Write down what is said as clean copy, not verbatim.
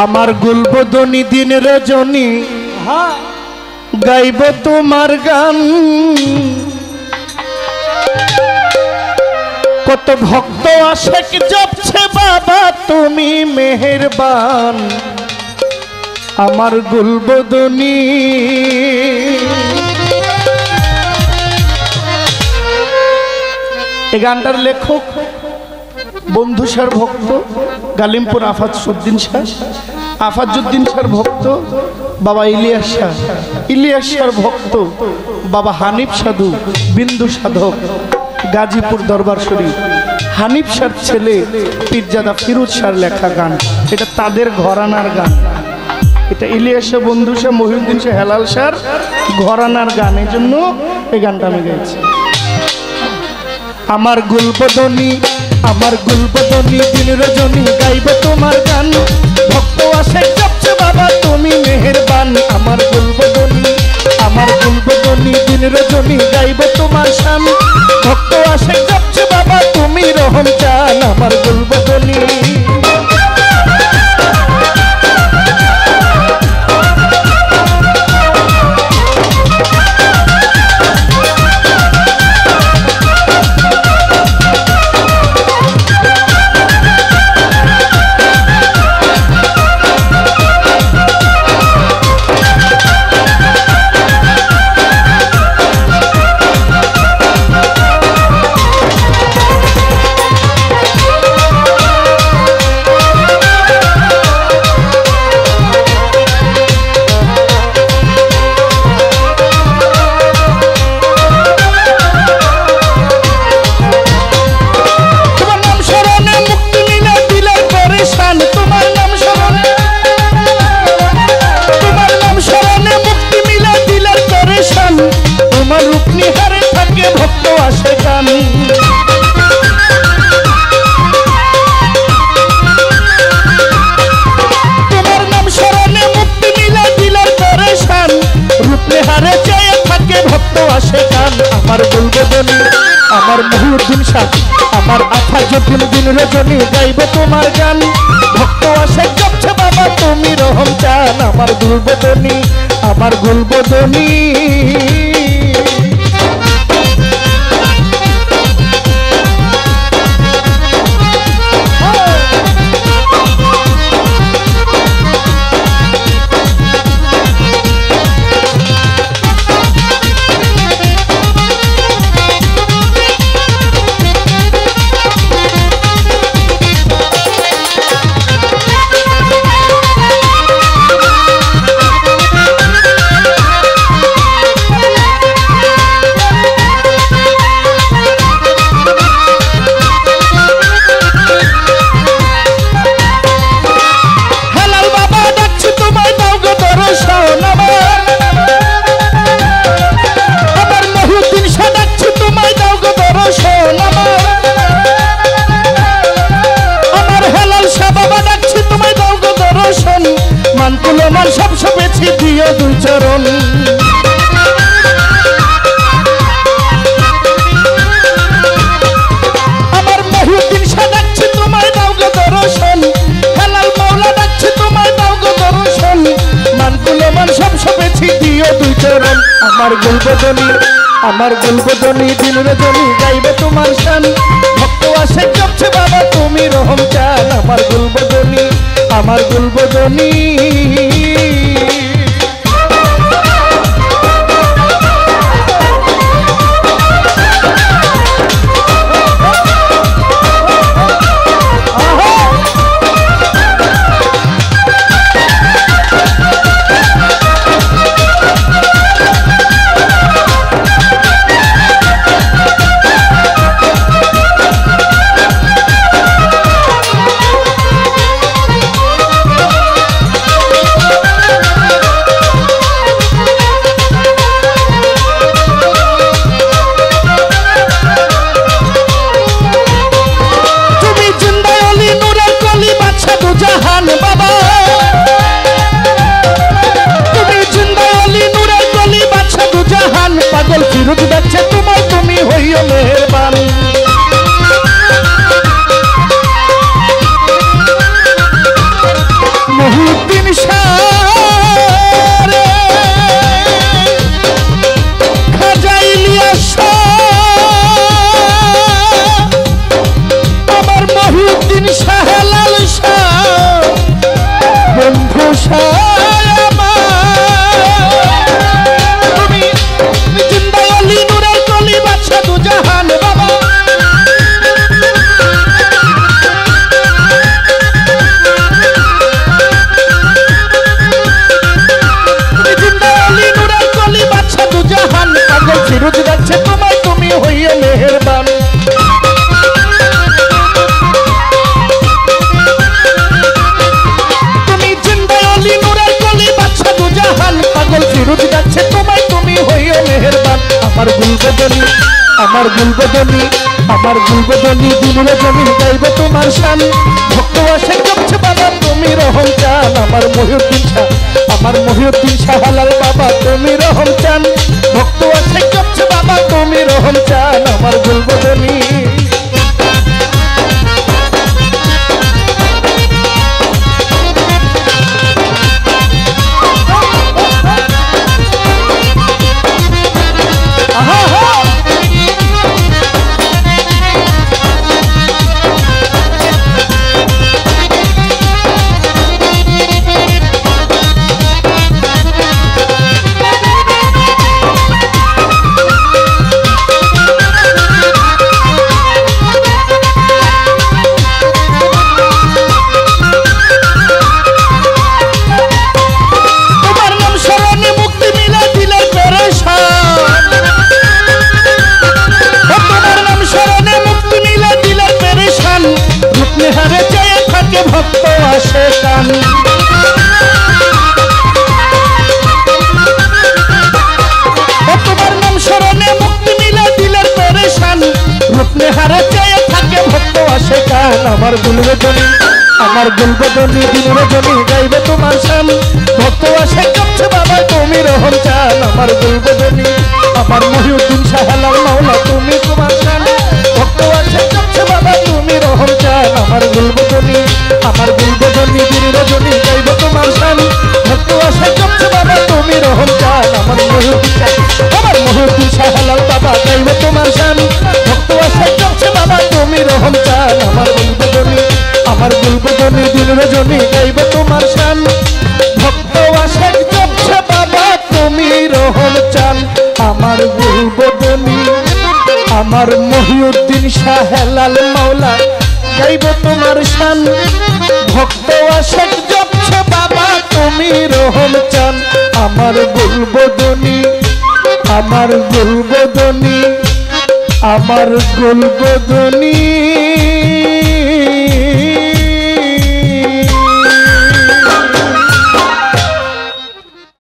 আমার গুলবদনী দিন রজনী গাইব তোমার গান। কত ভক্ত আশেক জপছে বাবা তুমি মেহেরবান। আমার গুলবদনী এই গানটার লেখক বন্ধু স্যার ভক্ত গালিমপুর আফাজউদ্দিন শাহ, আফাজউদ্দিন শাহর ভক্ত বাবা ইলিয়াস শাহর ভক্ত বাবা হানিফ সাধু বিন্দু সাধক গাজীপুর দরবার শরীফ। হানিফ শাহর ছেলে পীরজাদা ফিরোজ শাহর লেখা গান, এটা তাদের ঘরানার গান। এটা ইলিয়াস শাহ, বন্ধু শাহ, মহিউদ্দিন শাহ, হেলাল শাহর ঘরানার গান, এই জন্য এই গানটা আমি গাইছি। আমার গুলবদনী দিন রজনী গাইব তোমার গান। ভক্ত আসে জপছে বাবা তুমি মেহেরবান। আমার গুলবদনী দিন রজনী গাইব তোমার শান। ভক্ত আসে জপছে বাবা তুমি রহম চান। আমার গুলবদনী আমার মহিউদ্দিন শাহ, আমার আফাজউদ্দিন দিন রজনী গাইব তোমার গান। ভক্ত আসে জপছে বাবা তুমি রহম চান। আমার গুলবদনী সব সবেছি দিও দুই চরণ। আমার মহিউদ্দিন শাহ ডাকছে তোমায় দাও গো দর্শন। হেলাল মাওলা ডাকছে তোমায় দাও গো দর্শন। মান সব সবেছি দিও দুই চরণ। আমার গুলবদনী দিন রজনী গাইবে তোমার শান। ভক্ত আসে জপছে বাবা তুমি রহম চান। আমার গুলবদনী আমার গুলবদনী দিন রজনী গাইবে তোমার শান ভক্ত আসে জপছে বাবা তুমি রহম চান আমার মহিউদ্দিন শাহ হালাল বাবা তুমি রহম চান ভক্ত আসে জপছে বাবা তুমি রহম চান আমার গুলবদনী ভক্ত আসে কান তোমার নাম স্মরণে মুক্তি মিলে দিলের পেরেশান রূপনে হারে চেয়ে থাকে ভক্ত আসে কান আমার গুলবদনী দিন রজনী গাইবে তোমার শান ভক্ত আসে কাছে বাবা তুমি রহম চান আমার গুলবদনী আমার মহিউদ্দিন শাহ হালাল মাওলা তুমি তোমার শান ভক্ত আসে কাছে বাবা তুমি রহম চান আমার গুলবদনী দিন রজনী গাইবে তোমার শান ভক্ত আসে কাছে বাবা তুমি রহম চান আমার মহিউদ্দিন শাহ হালাল বাবা গাইবে তোমার শান ভক্ত আসে কাছে বাবা তুমি রহম চান আমার গুলবদনী দিন রজনী গাইবে তোমার শান ভক্ত আসে জপছে বাবা তুমি রহম চান আমার গুলবদনী আমার মহিউদ্দিন শাহ হেলাল মাওলা গাইবে তোমার শান ভক্ত আসে জপছে বাবা তুমি রহম চান আমার গুলবদনী আমার গুলবদনী